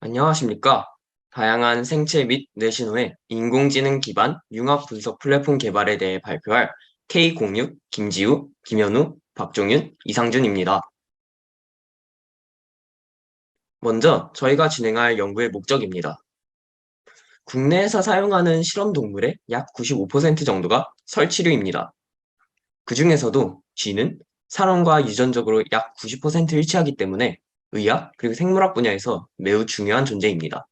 안녕하십니까? 다양한 생체 및 뇌신호의 인공지능 기반 융합 분석 플랫폼 개발에 대해 발표할 K06 김지우, 김현우, 박종윤, 이상준입니다. 먼저 저희가 진행할 연구의 목적입니다. 국내에서 사용하는 실험 동물의 약 95% 정도가 설치류입니다. 그 중에서도 쥐는 사람과 유전적으로 약 90% 일치하기 때문에 의학 그리고 생물학 분야에서 매우 중요한 존재입니다.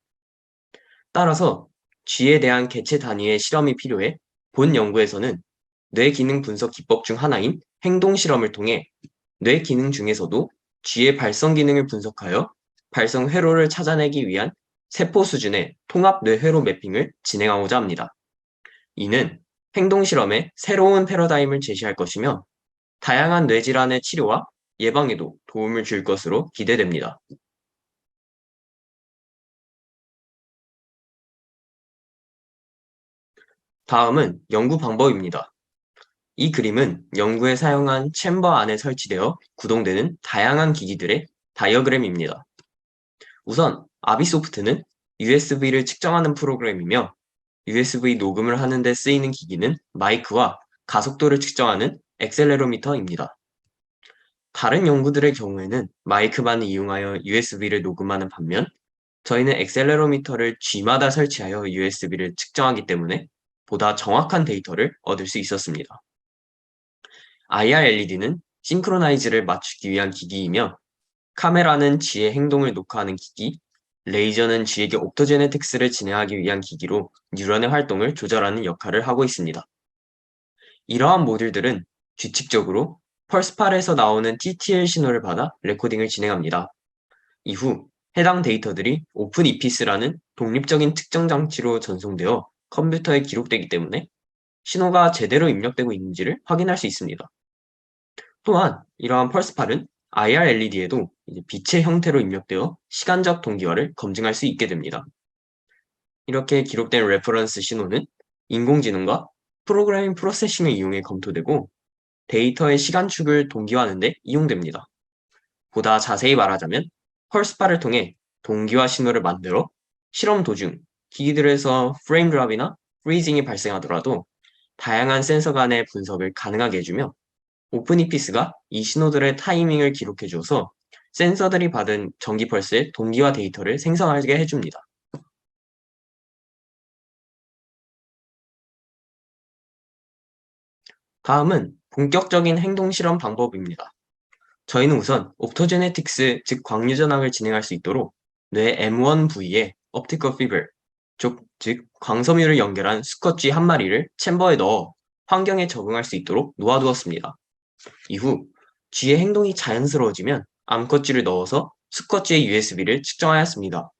따라서 쥐에 대한 개체 단위의 실험이 필요해 본 연구에서는 뇌 기능 분석 기법 중 하나인 행동 실험을 통해 뇌 기능 중에서도 쥐의 발성 기능을 분석하여 발성 회로를 찾아내기 위한 세포 수준의 통합 뇌회로 매핑을 진행하고자 합니다. 이는 행동 실험의 새로운 패러다임을 제시할 것이며 다양한 뇌질환의 치료와 예방에도 도움을 줄 것으로 기대됩니다. 다음은 연구 방법입니다. 이 그림은 연구에 사용한 챔버 안에 설치되어 구동되는 다양한 기기들의 다이어그램입니다. 우선 아비소프트는 USB를 측정하는 프로그램이며 USB 녹음을 하는 데 쓰이는 기기는 마이크와 가속도를 측정하는 액셀레로미터입니다. 다른 연구들의 경우에는 마이크만을 이용하여 USB를 녹음하는 반면 저희는 액셀레로미터를 G마다 설치하여 USB를 측정하기 때문에 보다 정확한 데이터를 얻을 수 있었습니다. IR LED는 싱크로나이즈를 맞추기 위한 기기이며 카메라는 쥐의 행동을 녹화하는 기기, 레이저는 쥐에게 옵토제네틱스를 진행하기 위한 기기로 뉴런의 활동을 조절하는 역할을 하고 있습니다. 이러한 모듈들은 규칙적으로 펄스팔에서 나오는 TTL 신호를 받아 레코딩을 진행합니다. 이후 해당 데이터들이 오픈 이피스라는 독립적인 측정 장치로 전송되어 컴퓨터에 기록되기 때문에 신호가 제대로 입력되고 있는지를 확인할 수 있습니다. 또한 이러한 펄스팔은 IR LED에도 빛의 형태로 입력되어 시간적 동기화를 검증할 수 있게 됩니다. 이렇게 기록된 레퍼런스 신호는 인공지능과 프로그래밍 프로세싱을 이용해 검토되고 데이터의 시간축을 동기화하는 데 이용됩니다. 보다 자세히 말하자면 펄스바를 통해 동기화 신호를 만들어 실험 도중 기기들에서 프레임 드랍이나 프리징이 발생하더라도 다양한 센서 간의 분석을 가능하게 해주며 오픈이피스가 이 신호들의 타이밍을 기록해줘서 센서들이 받은 전기 펄스의 동기화 데이터를 생성하게 해줍니다. 다음은 본격적인 행동 실험 방법입니다. 저희는 우선 옵토제네틱스, 즉 광유전학을 진행할 수 있도록 뇌 M1 부위에 옵티컬 피버, 즉 광섬유를 연결한 수컷쥐 한 마리를 챔버에 넣어 환경에 적응할 수 있도록 놓아두었습니다. 이후 쥐의 행동이 자연스러워지면 암컷쥐를 넣어서 수컷쥐의 USB를 측정하였습니다.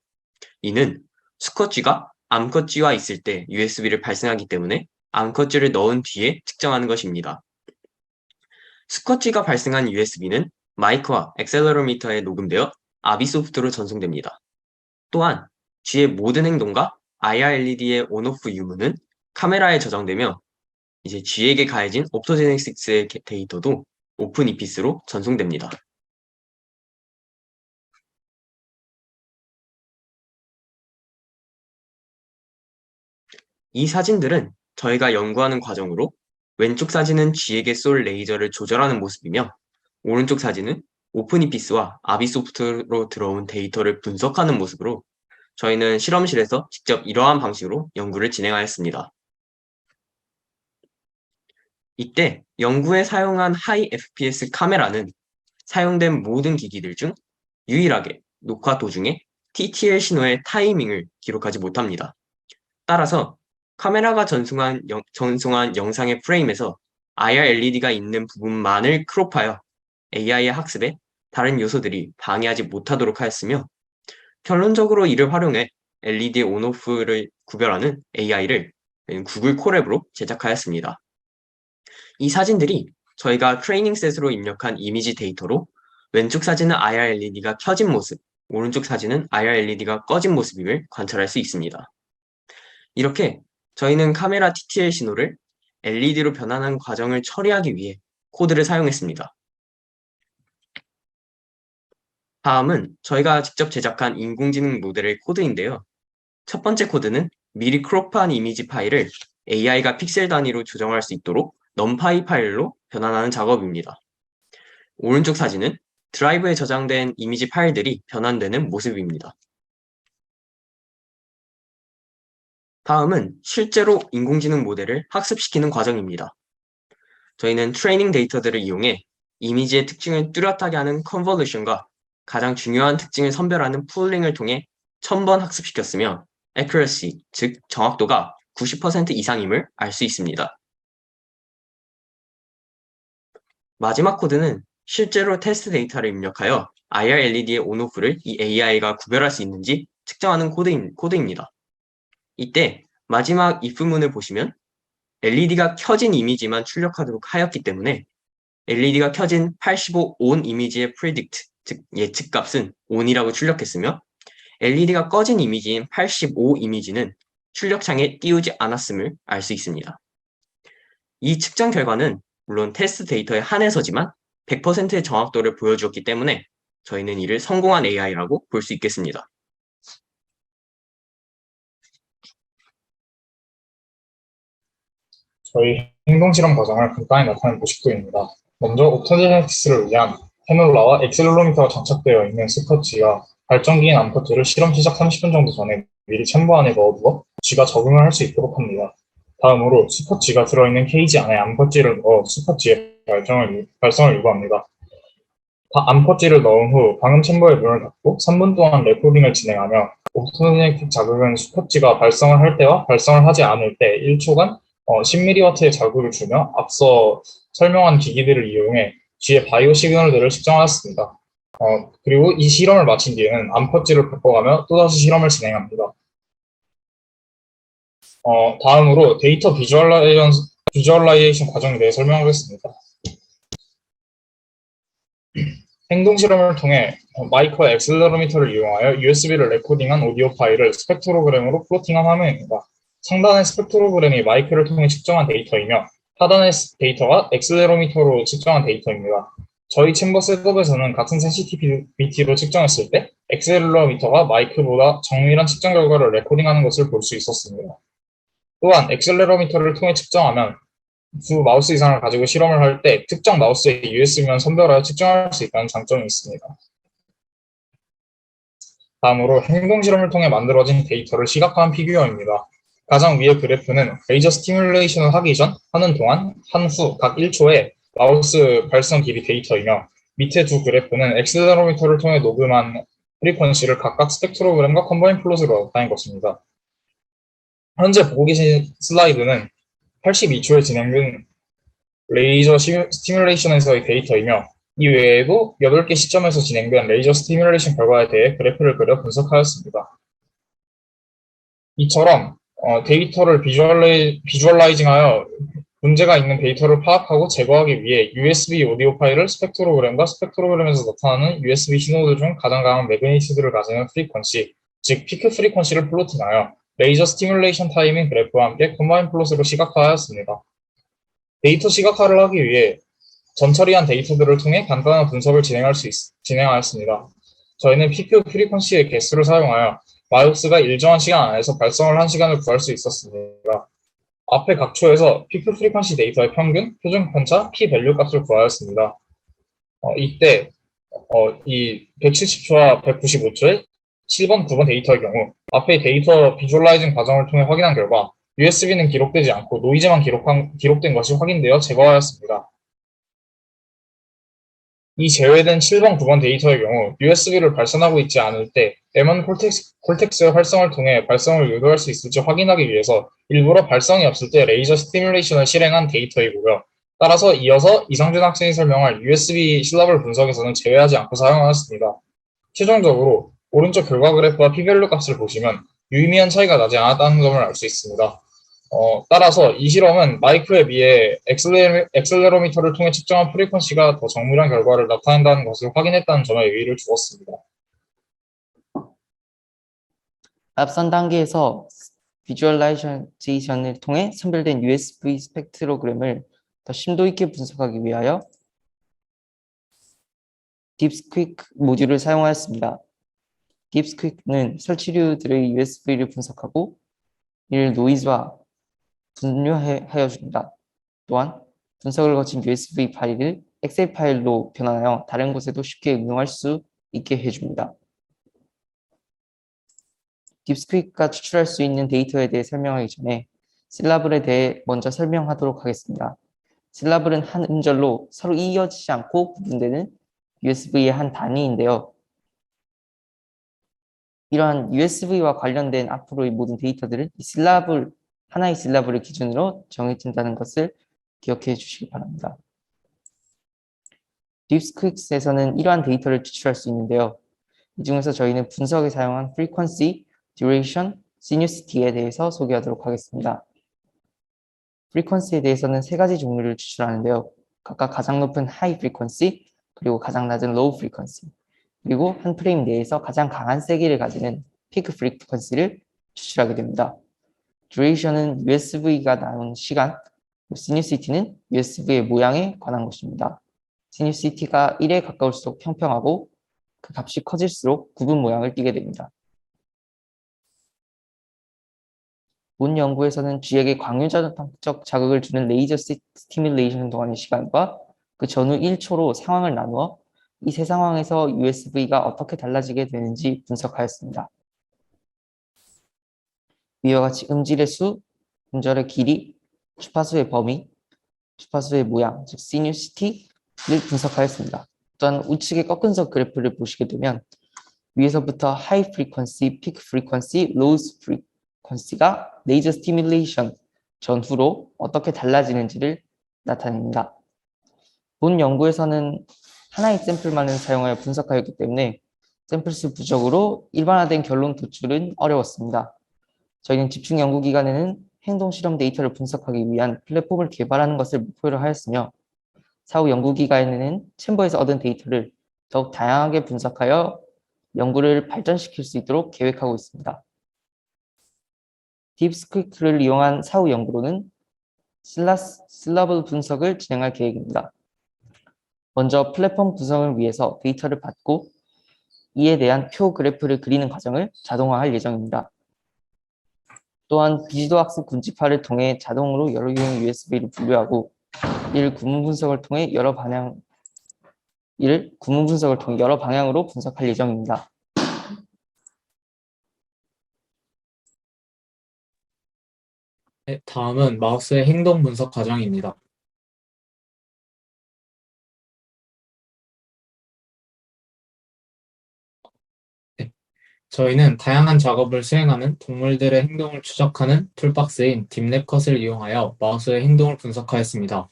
이는 수컷쥐가 암컷쥐와 있을 때 USB를 발생하기 때문에 암컷쥐를 넣은 뒤에 측정하는 것입니다. 수컷쥐가 발생한 USB는 마이크와 액셀러로미터에 녹음되어 아비소프트로 전송됩니다. 또한 쥐의 모든 행동과 IR LED의 온오프 유무는 카메라에 저장되며 이제 쥐에게 가해진 옵토제네식스의 데이터도 오픈 이피스로 전송됩니다. 이 사진들은 저희가 연구하는 과정으로 왼쪽 사진은 쥐에게 쏠 레이저를 조절하는 모습이며 오른쪽 사진은 오픈 이피스와 아비소프트로 들어온 데이터를 분석하는 모습으로 저희는 실험실에서 직접 이러한 방식으로 연구를 진행하였습니다. 이때 연구에 사용한 하이 FPS 카메라는 사용된 모든 기기들 중 유일하게 녹화 도중에 TTL 신호의 타이밍을 기록하지 못합니다. 따라서 카메라가 전송한 영상의 프레임에서 IR LED가 있는 부분만을 크롭하여 AI의 학습에 다른 요소들이 방해하지 못하도록 하였으며 결론적으로 이를 활용해 LED 온오프를 구별하는 AI를 구글 콜랩으로 제작하였습니다. 이 사진들이 저희가 트레이닝 셋으로 입력한 이미지 데이터로 왼쪽 사진은 IR LED가 켜진 모습, 오른쪽 사진은 IR LED가 꺼진 모습임을 관찰할 수 있습니다. 이렇게 저희는 카메라 TTL 신호를 LED로 변환하는 과정을 처리하기 위해 코드를 사용했습니다. 다음은 저희가 직접 제작한 인공지능 모델의 코드인데요. 첫 번째 코드는 미리 크롭한 이미지 파일을 AI가 픽셀 단위로 조정할 수 있도록 numpy 파일로 변환하는 작업입니다. 오른쪽 사진은 드라이브에 저장된 이미지 파일들이 변환되는 모습입니다. 다음은 실제로 인공지능 모델을 학습시키는 과정입니다. 저희는 트레이닝 데이터들을 이용해 이미지의 특징을 뚜렷하게 하는 컨볼루션과 가장 중요한 특징을 선별하는 푸링을 통해 1000번 학습시켰으며 accuracy, 즉 정확도가 90% 이상임을 알 수 있습니다. 마지막 코드는 실제로 테스트 데이터를 입력하여 IR LED의 온오프를 이 AI가 구별할 수 있는지 측정하는 코드입니다. 이때 마지막 if문을 보시면 LED가 켜진 이미지만 출력하도록 하였기 때문에 LED가 켜진 85 on 이미지의 predict, 즉 예측값은 on이라고 출력했으며 LED가 꺼진 이미지인 85 이미지는 출력창에 띄우지 않았음을 알 수 있습니다. 이 측정 결과는 물론 테스트 데이터에 한해서지만 100%의 정확도를 보여주었기 때문에 저희는 이를 성공한 AI라고 볼 수 있겠습니다. 저희 행동실험 과정을 간단히 나타낸 모식도입니다. 먼저 오토제네시스를 위한 캐놀라와 액셀로미터가 장착되어 있는 스커치와 발전기인 암퍼트를 실험 시작 30분 정도 전에 미리 챔버 안에 넣어두어 쥐가 적응을 할 수 있도록 합니다. 다음으로 스커치가 들어있는 케이지 안에 암퍼치를 넣어 스커치의 발성을 유도합니다. 암퍼치를 넣은 후 방음 챔버의 문을 닫고 3분 동안 레코딩을 진행하며 오토제네틱 자극은 스커치가 발성을 할 때와 발성을 하지 않을 때 1초간 10mW의 자극을 주며 앞서 설명한 기기들을 이용해 쥐의 바이오 시그널들을 측정하였습니다. 그리고 이 실험을 마친 뒤에는 암퍼치를 바꿔가며 또다시 실험을 진행합니다. 다음으로 데이터 비주얼라이제이션 과정에 대해 설명하겠습니다. 행동 실험을 통해 마이크와 액셀러로미터를 이용하여 USB를 레코딩한 오디오 파일을 스펙트로그램으로 플로팅한 화면입니다. 상단의 스펙트로그램이 마이크를 통해 측정한 데이터이며 하단의 데이터가 액셀레로미터로 측정한 데이터입니다. 저희 챔버 셋업에서는 같은 센시티비티로 측정했을 때 액셀레로미터가 마이크보다 정밀한 측정 결과를 레코딩하는 것을 볼 수 있었습니다. 또한 액셀레로미터를 통해 측정하면 두 마우스 이상을 가지고 실험을 할 때 특정 마우스의 USB만 선별하여 측정할 수 있다는 장점이 있습니다. 다음으로 행동 실험을 통해 만들어진 데이터를 시각화한 피규어입니다. 가장 위의 그래프는 레이저 스티뮬레이션을 하기 전, 하는 동안, 한 후 각 1초의 마우스 발성 길이 데이터이며 밑에 두 그래프는 액셀러로미터를 통해 녹음한 프리퀀시를 각각 스펙트로그램과 컴바인 플롯으로 나타낸 것입니다. 현재 보고 계신 슬라이드는 82초에 진행된 레이저 스티뮬레이션에서의 데이터이며 이 외에도 8개 시점에서 진행된 레이저 스티뮬레이션 결과에 대해 그래프를 그려 분석하였습니다. 이처럼 데이터를 비주얼라이징하여 문제가 있는 데이터를 파악하고 제거하기 위해 USB 오디오 파일을 스펙트로그램과 스펙트로그램에서 나타나는 USB 신호들 중 가장 강한 매그니튜드를 가지는 프리퀀시, 즉 피크 프리퀀시를 플로팅하여 레이저 스티뮬레이션 타이밍 그래프와 함께 컴바인 플롯으로 시각화하였습니다. 데이터 시각화를 하기 위해 전처리한 데이터들을 통해 간단한 분석을 진행하였습니다. 저희는 피크 프리퀀시의 개수를 사용하여 마우스가 일정한 시간 안에서 발성을 한 시간을 구할 수 있었습니다. 앞에 각 초에서 피크 프리퀀시 데이터의 평균, 표준 편차, p 밸류 값을 구하였습니다. 이때 이 170초와 195초의 7번, 9번 데이터의 경우 앞의 데이터 비주얼라이징 과정을 통해 확인한 결과 USB는 기록되지 않고 노이즈만 기록된 것이 확인되어 제거하였습니다. 이 제외된 7번, 9번 데이터의 경우 USB를 발산하고 있지 않을 때 M1 콜텍스의 활성을 통해 발성을 유도할 수 있을지 확인하기 위해서 일부러 발성이 없을 때 레이저 스티뮬레이션을 실행한 데이터이고요. 따라서 이어서 이상준 학생이 설명할 USB 실러블 분석에서는 제외하지 않고 사용하였습니다. 최종적으로 오른쪽 결과 그래프와 p-밸류 값을 보시면 유의미한 차이가 나지 않았다는 점을 알 수 있습니다. 따라서 이 실험은 마이크에 비해 액셀레로미터를 통해 측정한 프리퀀시가 더 정밀한 결과를 나타낸다는 것을 확인했다는 점에 의의를 두었습니다. 앞선 단계에서 비주얼라이제이션을 통해 선별된 USB 스펙트로그램을 더 심도 있게 분석하기 위하여 딥스퀵 모듈을 사용하였습니다. 딥스퀵은 설치류들의 USB를 분석하고 이를 노이즈와 분류하여 줍니다. 또한 분석을 거친 USB 파일을 엑셀 파일로 변환하여 다른 곳에도 쉽게 응용할 수 있게 해줍니다. 딥스퀵가 추출할 수 있는 데이터에 대해 설명하기 전에 실라블에 대해 먼저 설명하도록 하겠습니다. 실라블은 한 음절로 서로 이어지지 않고 구분되는 USB의 한 단위인데요. 이러한 USB와 관련된 앞으로의 모든 데이터들은 하나의 실라블을 기준으로 정해진다는 것을 기억해 주시기 바랍니다. 딥스퀵에서는 이러한 데이터를 추출할 수 있는데요. 이 중에서 저희는 분석에 사용한 frequency, duration, synicity에 대해서 소개하도록 하겠습니다. frequency에 대해서는 세 가지 종류를 추출하는데요. 각각 가장 높은 high frequency, 그리고 가장 낮은 low frequency, 그리고 한 프레임 내에서 가장 강한 세기를 가지는 peak frequency를 추출하게 됩니다. duration은 USB가 나온 시간, synicity는 USB의 모양에 관한 것입니다. synicity가 1에 가까울수록 평평하고 그 값이 커질수록 굽은 모양을 띠게 됩니다. 본 연구에서는 쥐에게 광유자극적 자극을 주는 레이저 스티뮬레이션 동안의 시간과 그 전후 1초로 상황을 나누어 이 세 상황에서 USB가 어떻게 달라지게 되는지 분석하였습니다. 위와 같이 음질의 수, 음절의 길이, 주파수의 범위, 주파수의 모양, 즉 시뉴시티를 분석하였습니다. 또한 우측의 꺾은석 그래프를 보시게 되면 위에서부터 하이 프리퀀시, 피크 프리퀀시, 로우 프리퀀시가 레이저 스티뮬레이션 전후로 어떻게 달라지는지를 나타냅니다. 본 연구에서는 하나의 샘플만을 사용하여 분석하였기 때문에 샘플수 부족으로 일반화된 결론 도출은 어려웠습니다. 저희는 집중 연구 기간에는 행동 실험 데이터를 분석하기 위한 플랫폼을 개발하는 것을 목표로 하였으며 사후 연구 기간에는 챔버에서 얻은 데이터를 더욱 다양하게 분석하여 연구를 발전시킬 수 있도록 계획하고 있습니다. 딥스크립트를 이용한 사후 연구로는 실라블 분석을 진행할 계획입니다. 먼저 플랫폼 구성을 위해서 데이터를 받고 이에 대한 표 그래프를 그리는 과정을 자동화할 예정입니다. 또한 비지도 학습 군집화를 통해 자동으로 여러 유형 USB를 분류하고 이를 구문 분석을 통해 여러 방향으로 분석할 예정입니다. 네, 다음은 마우스의 행동 분석 과정입니다. 네, 저희는 다양한 작업을 수행하는 동물들의 행동을 추적하는 툴박스인 딥랩컷을 이용하여 마우스의 행동을 분석하였습니다.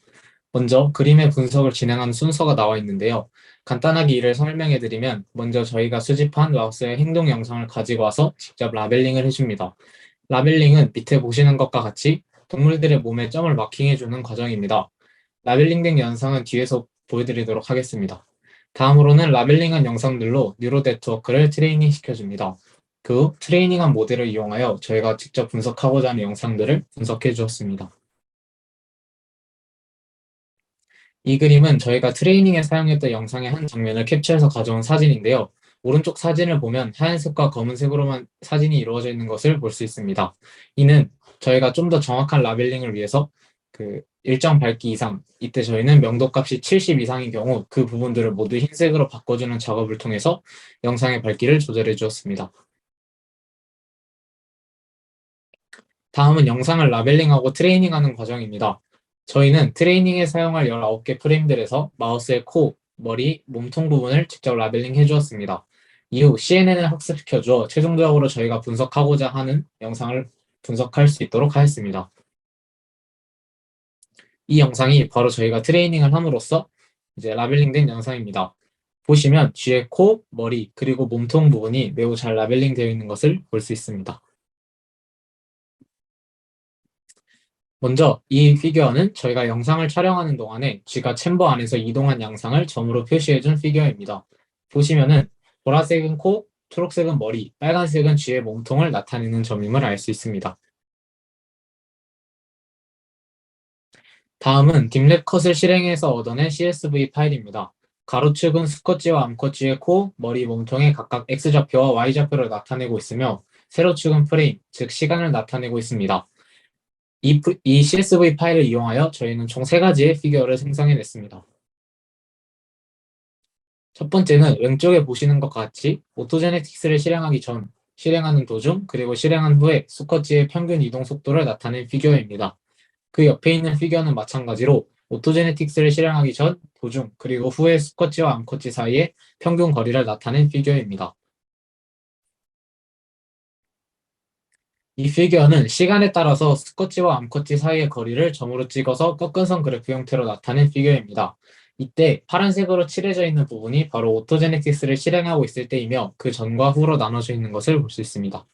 먼저 그림의 분석을 진행하는 순서가 나와 있는데요. 간단하게 이를 설명해드리면 먼저 저희가 수집한 마우스의 행동 영상을 가지고 와서 직접 라벨링을 해줍니다. 라벨링은 밑에 보시는 것과 같이 동물들의 몸에 점을 마킹해주는 과정입니다. 라벨링된 영상은 뒤에서 보여드리도록 하겠습니다. 다음으로는 라벨링한 영상들로 뉴로 네트워크를 트레이닝 시켜줍니다. 그 후 트레이닝한 모델을 이용하여 저희가 직접 분석하고자 하는 영상들을 분석해 주었습니다. 이 그림은 저희가 트레이닝에 사용했던 영상의 한 장면을 캡처해서 가져온 사진인데요. 오른쪽 사진을 보면 하얀색과 검은색으로만 사진이 이루어져 있는 것을 볼 수 있습니다. 이는 저희가 좀 더 정확한 라벨링을 위해서 일정 밝기 이상, 이때 저희는 명도값이 70 이상인 경우 그 부분들을 모두 흰색으로 바꿔주는 작업을 통해서 영상의 밝기를 조절해 주었습니다. 다음은 영상을 라벨링하고 트레이닝하는 과정입니다. 저희는 트레이닝에 사용할 19개 프레임들에서 마우스의 코, 머리, 몸통 부분을 직접 라벨링 해주었습니다. 이후 CNN을 학습시켜주어 최종적으로 저희가 분석하고자 하는 영상을 분석할 수 있도록 하였습니다. 이 영상이 바로 저희가 트레이닝을 함으로써 이제 라벨링된 영상입니다. 보시면 쥐의 코, 머리, 그리고 몸통 부분이 매우 잘 라벨링 되어 있는 것을 볼 수 있습니다. 먼저 이 피규어는 저희가 영상을 촬영하는 동안에 쥐가 챔버 안에서 이동한 양상을 점으로 표시해준 피규어입니다. 보시면은 보라색은 코, 초록색은 머리, 빨간색은 쥐의 몸통을 나타내는 점임을 알 수 있습니다. 다음은 딥랩컷을 실행해서 얻어낸 CSV 파일입니다. 가로축은 수컷쥐와 암컷쥐의 코, 머리, 몸통에 각각 X좌표와 Y좌표를 나타내고 있으며 세로축은 프레임, 즉 시간을 나타내고 있습니다. 이 CSV 파일을 이용하여 저희는 총 3가지의 피규어를 생성해냈습니다. 첫 번째는 왼쪽에 보시는 것과 같이 오토제네틱스를 실행하기 전, 실행하는 도중, 그리고 실행한 후에 수컷쥐의 평균 이동 속도를 나타낸 피규어입니다. 그 옆에 있는 피규어는 마찬가지로 오토제네틱스를 실행하기 전, 도중, 그리고 후에 수컷쥐와 암컷쥐 사이의 평균 거리를 나타낸 피규어입니다. 이 피규어는 시간에 따라서 수컷쥐와 암컷쥐 사이의 거리를 점으로 찍어서 꺾은 선 그래프 형태로 나타낸 피규어입니다. 이때 파란색으로 칠해져 있는 부분이 바로 오토제네틱스를 실행하고 있을 때이며 그 전과 후로 나눠져 있는 것을 볼 수 있습니다.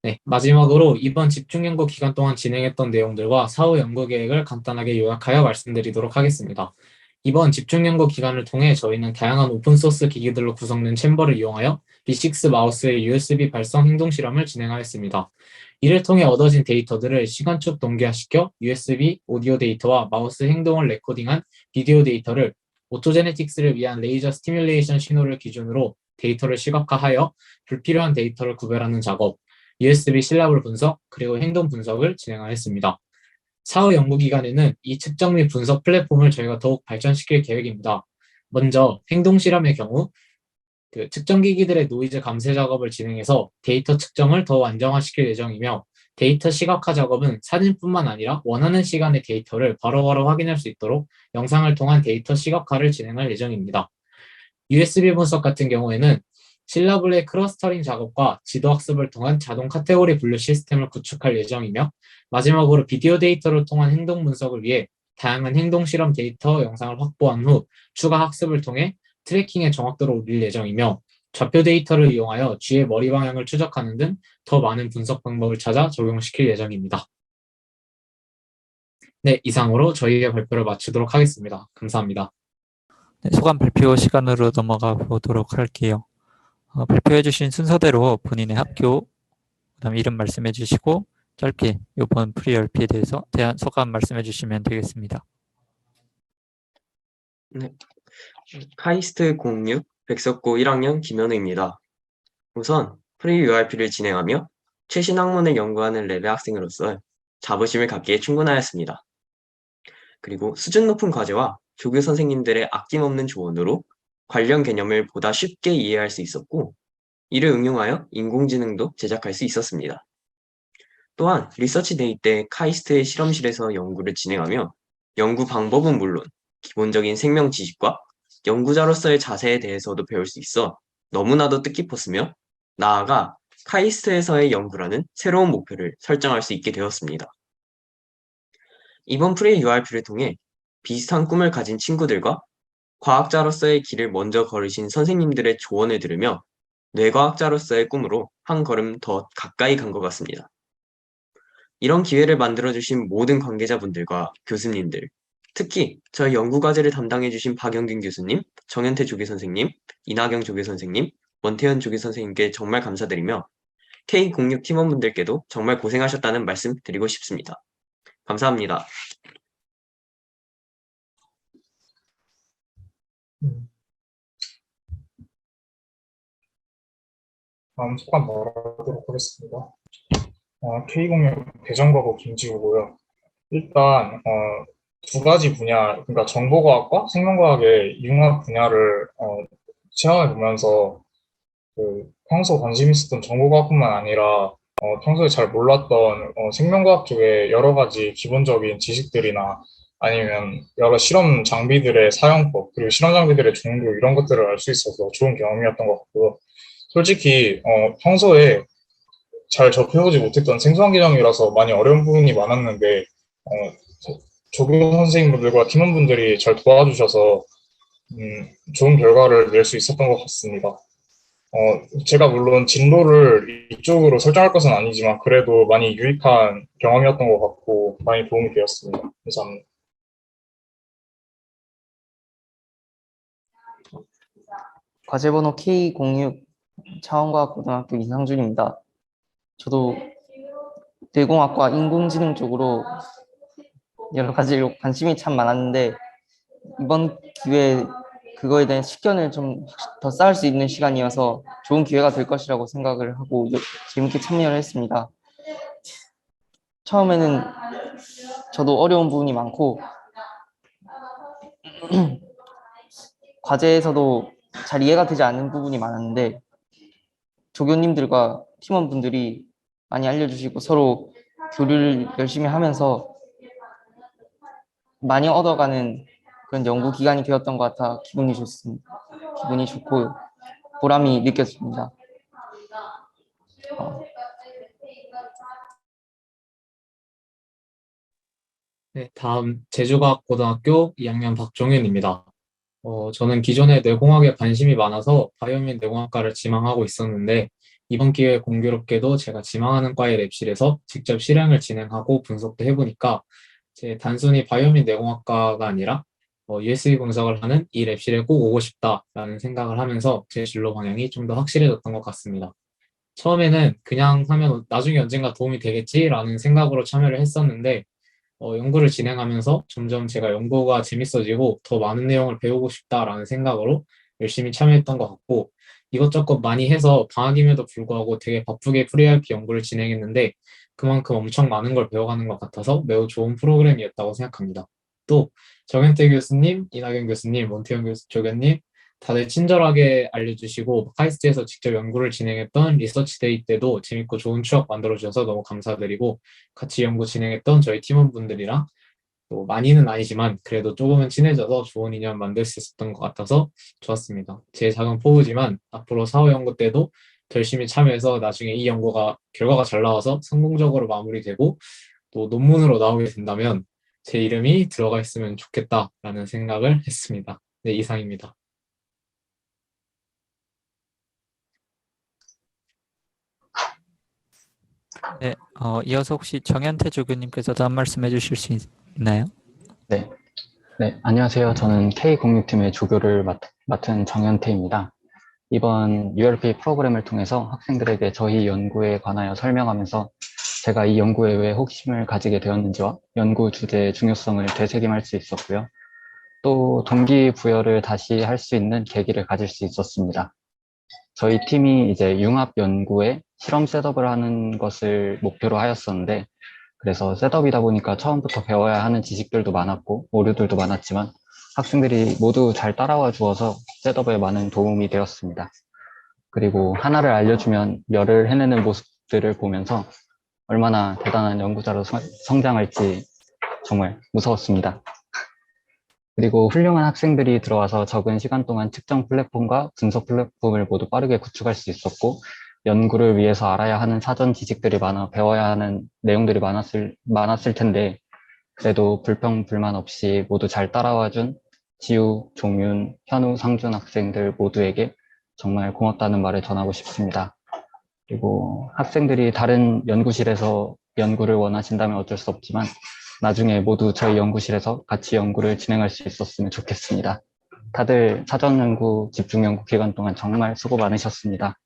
네, 마지막으로 이번 집중연구 기간 동안 진행했던 내용들과 사후 연구 계획을 간단하게 요약하여 말씀드리도록 하겠습니다. 이번 집중연구 기간을 통해 저희는 다양한 오픈소스 기기들로 구성된 챔버를 이용하여 B6 마우스의 USB 발성 행동 실험을 진행하였습니다. 이를 통해 얻어진 데이터들을 시간축 동기화시켜 USB 오디오 데이터와 마우스 행동을 레코딩한 비디오 데이터를 오토제네틱스를 위한 레이저 스티뮬레이션 신호를 기준으로 데이터를 시각화하여 불필요한 데이터를 구별하는 작업, USB 실라블 분석, 그리고 행동 분석을 진행하였습니다. 사후 연구 기간에는 이 측정 및 분석 플랫폼을 저희가 더욱 발전시킬 계획입니다. 먼저 행동 실험의 경우 측정 기기들의 노이즈 감쇄 작업을 진행해서 데이터 측정을 더 안정화시킬 예정이며 데이터 시각화 작업은 사진뿐만 아니라 원하는 시간의 데이터를 바로바로 확인할 수 있도록 영상을 통한 데이터 시각화를 진행할 예정입니다. USB 분석 같은 경우에는 실라블의 클러스터링 작업과 지도 학습을 통한 자동 카테고리 분류 시스템을 구축할 예정이며 마지막으로 비디오 데이터를 통한 행동 분석을 위해 다양한 행동 실험 데이터 영상을 확보한 후 추가 학습을 통해 트래킹의 정확도를 올릴 예정이며 좌표 데이터를 이용하여 쥐의 머리 방향을 추적하는 등 더 많은 분석 방법을 찾아 적용시킬 예정입니다. 네, 이상으로 저희의 발표를 마치도록 하겠습니다. 감사합니다. 네, 소감 발표 시간으로 넘어가 보도록 할게요. 발표해 주신 순서대로 본인의 학교, 그다음 이름 말씀해 주시고 짧게 이번 프리얼피에 대한 소감 말씀해 주시면 되겠습니다. 네. 카이스트 06 백석고 1학년 김현우입니다. 우선 프리 URP를 진행하며 최신 학문을 연구하는 랩의 학생으로서 자부심을 갖기에 충분하였습니다. 그리고 수준 높은 과제와 조교 선생님들의 아낌없는 조언으로 관련 개념을 보다 쉽게 이해할 수 있었고 이를 응용하여 인공지능도 제작할 수 있었습니다. 또한 리서치 데이 때 카이스트의 실험실에서 연구를 진행하며 연구 방법은 물론 기본적인 생명 지식과 연구자로서의 자세에 대해서도 배울 수 있어 너무나도 뜻깊었으며 나아가 카이스트에서의 연구라는 새로운 목표를 설정할 수 있게 되었습니다. 이번 프리 URP를 통해 비슷한 꿈을 가진 친구들과 과학자로서의 길을 먼저 걸으신 선생님들의 조언을 들으며 뇌과학자로서의 꿈으로 한 걸음 더 가까이 간 것 같습니다. 이런 기회를 만들어주신 모든 관계자분들과 교수님들, 특히 저희 연구과제를 담당해주신 박영균 교수님, 정현태 조교선생님, 이나경 조교선생님, 원태현 조교선생님께 정말 감사드리며 K06 팀원분들께도 정말 고생하셨다는 말씀 드리고 싶습니다. 감사합니다. 다음 소감 말하도록 하겠습니다. K06 대전과고 김지우고요. 일단 두 가지 분야, 그러니까 정보과학과 생명과학의 융합 분야를 체험해 보면서 평소 관심 있었던 정보과학뿐만 아니라 평소에 잘 몰랐던 생명과학 쪽의 여러 가지 기본적인 지식들이나 아니면 여러 실험 장비들의 사용법, 그리고 실험 장비들의 종류 이런 것들을 알 수 있어서 좋은 경험이었던 것 같고요. 솔직히 평소에 잘 접해보지 못했던 생소한 개념이라서 많이 어려운 부분이 많았는데 조교 선생님들과 팀원분들이 잘 도와주셔서 좋은 결과를 낼 수 있었던 것 같습니다. 제가 물론 진로를 이쪽으로 설정할 것은 아니지만 그래도 많이 유익한 경험이었던 것 같고 많이 도움이 되었습니다. 감사합니다. 과제번호 K06 차원과학고등학교 이상준입니다. 저도 뇌공학과 인공지능 쪽으로 여러 가지로 관심이 참 많았는데 이번 기회에 그거에 대한 식견을 좀 더 쌓을 수 있는 시간이어서 좋은 기회가 될 것이라고 생각을 하고 재밌게 참여를 했습니다. 처음에는 저도 어려운 부분이 많고 과제에서도 잘 이해가 되지 않는 부분이 많았는데 조교님들과 팀원분들이 많이 알려주시고 서로 교류를 열심히 하면서 많이 얻어가는 그런 연구 기간이 되었던 것 같아 기분이 좋습니다. 기분이 좋고 보람이 느껴집니다. 네, 다음 제주과학고등학교 2학년 박종윤입니다. 저는 기존에 뇌공학에 관심이 많아서 바이오 및 뇌공학과를 지망하고 있었는데 이번 기회에 공교롭게도 제가 지망하는 과의 랩실에서 직접 실행을 진행하고 분석도 해보니까 제 단순히 바이오 및 뇌공학과가 아니라 USB 분석을 하는 이 랩실에 꼭 오고 싶다라는 생각을 하면서 제 진로 방향이 좀 더 확실해졌던 것 같습니다. 처음에는 그냥 하면 나중에 언젠가 도움이 되겠지라는 생각으로 참여를 했었는데 연구를 진행하면서 점점 제가 연구가 재밌어지고 더 많은 내용을 배우고 싶다라는 생각으로 열심히 참여했던 것 같고 이것저것 많이 해서 방학임에도 불구하고 되게 바쁘게 프리RP 연구를 진행했는데 그만큼 엄청 많은 걸 배워가는 것 같아서 매우 좋은 프로그램이었다고 생각합니다. 또 정현태 교수님, 이낙연 교수님, 원태영 조교님 다들 친절하게 알려주시고 카이스트에서 직접 연구를 진행했던 리서치데이 때도 재밌고 좋은 추억 만들어주셔서 너무 감사드리고 같이 연구 진행했던 저희 팀원분들이랑 또 많이는 아니지만 그래도 조금은 친해져서 좋은 인연 만들 수 있었던 것 같아서 좋았습니다. 제 작은 포부지만 앞으로 사후 연구 때도 더 열심히 참여해서 나중에 이 연구가 결과가 잘 나와서 성공적으로 마무리되고 또 논문으로 나오게 된다면 제 이름이 들어가 있으면 좋겠다라는 생각을 했습니다. 네, 이상입니다. 네, 이어서 혹시 정현태 조교님께서도 한 말씀 해주실 수 있나요? 네. 네, 안녕하세요. 저는 K06팀의 조교를 맡은 정현태입니다. 이번 ULP 프로그램을 통해서 학생들에게 저희 연구에 관하여 설명하면서 제가 이 연구에 왜 호기심을 가지게 되었는지와 연구 주제의 중요성을 되새김할 수 있었고요. 또 동기부여를 다시 할 수 있는 계기를 가질 수 있었습니다. 저희 팀이 이제 융합 연구에 실험 셋업을 하는 것을 목표로 하였었는데 그래서 셋업이다 보니까 처음부터 배워야 하는 지식들도 많았고 오류들도 많았지만 학생들이 모두 잘 따라와 주어서 셋업에 많은 도움이 되었습니다. 그리고 하나를 알려주면 열을 해내는 모습들을 보면서 얼마나 대단한 연구자로 성장할지 정말 무서웠습니다. 그리고 훌륭한 학생들이 들어와서 적은 시간 동안 측정 플랫폼과 분석 플랫폼을 모두 빠르게 구축할 수 있었고 연구를 위해서 알아야 하는 사전 지식들이 많아 배워야 하는 내용들이 많았을 텐데 그래도 불평 불만 없이 모두 잘 따라와준 지우, 종윤, 현우, 상준 학생들 모두에게 정말 고맙다는 말을 전하고 싶습니다. 그리고 학생들이 다른 연구실에서 연구를 원하신다면 어쩔 수 없지만 나중에 모두 저희 연구실에서 같이 연구를 진행할 수 있었으면 좋겠습니다. 다들 사전 연구, 집중 연구 기간 동안 정말 수고 많으셨습니다.